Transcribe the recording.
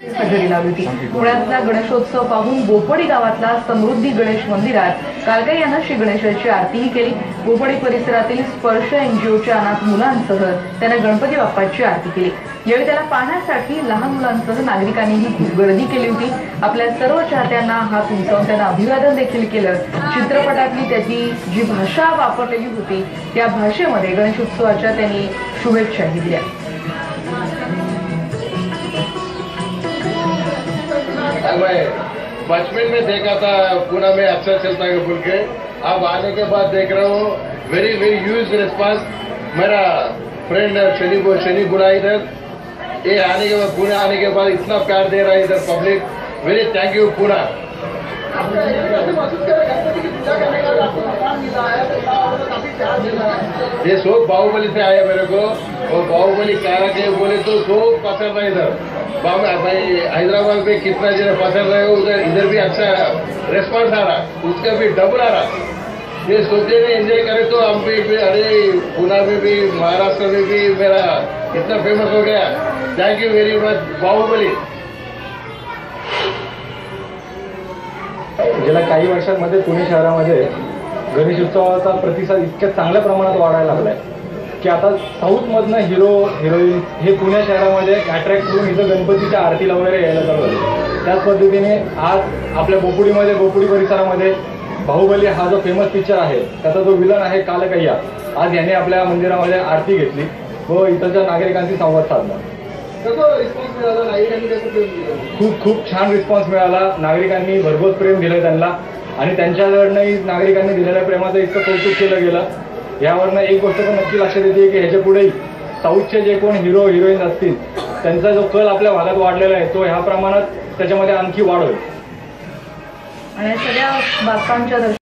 हजेरी लावली होती। पुण्यातला गणेशोत्सव पाहून बोपडी गावातला समृद्धी गणेश मंदिरात कालकाई यानं श्री गणेशाची आरतीही केली। बोपडी परिसरातील स्पर्श एनजीओच्या अनाथ मुलांसह त्यानं गणपती बाप्पाची आरती केली। यावेळी त्याला पाहण्यासाठी लहान मुलांसह नागरिकांनीही खूप गर्दी केली होती। आपल्या सर्व चाहत्यांना हात उंचावून त्यांना अभिवादन देखील केलं। चित्रपटातली त्याची जी भाषा वापरलेली होती त्या भाषेमध्ये गणेशोत्सवाच्या त्यांनी शुभेच्छाही दिल्या। बचपन में देखा था पुणे में अच्छा चलता है बोल के, अब आने के बाद देख रहा हूँ वेरी वेरी ह्यूज रिस्पांस। मेरा फ्रेंड शनि गुणा इधर ये आने के बाद पुणे आने के बाद इतना प्यार दे रहा है इधर public. Very thank you Pune. ये शोक बाहुबली से आया मेरे को, और बाहुबली कारा के बोले तो शोक पसंद है इधर। भाई हैदराबाद में कितना जगह पसंद रहे हो, उधर इधर भी अच्छा रेस्पॉन्स आ रहा, उसका भी डबल आ रहा। ये सोचे नहीं एंजॉय करे तो हम भी अरे पुणे में भी महाराष्ट्र में भी मेरा इतना फेमस हो गया। Thank you very much Baahubali. गेल्या काही वर्षांमध्ये पुणे शहरामध्ये गणेश उत्सवाचा प्रतिसाद इतक्या चांगल्या प्रमाणात वाढायला लागलाय की आता साऊथ मधनं हिरो हिरोईन हे पुणे शहरामध्ये अट्रॅक्ट करून इथं गणपतीच्या आरतीला वगैरे यायला चालू झाले। त्याच पद्धतीने आज आपल्या बोपुडी परिसरामध्ये बाहुबली हा जो फेमस पिक्चर आहे त्याचा जो विलन आहे कालकैया, आज याने आपल्या मंदिरामध्ये आरती घेतली व इथच्या नागरिकांशी संवाद साधला। खूप छान रिस्पॉन्स मिळाला। नागरिकांनी भरघोस प्रेम दिलं त्यांना आणि त्यांच्याकडनंही नागरिकांनी दिलेल्या प्रेमाचं इतकं कौतुक केलं गेलं। यावरनं एक गोष्ट तर नक्की लक्षात येते की ह्याच्या पुढेही साऊथचे जे कोण हिरो हिरोईन असतील त्यांचा जो कल आपल्या भागात वाढलेला आहे तो ह्या प्रमाणात त्याच्यामध्ये आणखी वाढ होईल। आणि सगळ्या बाप्पांच्या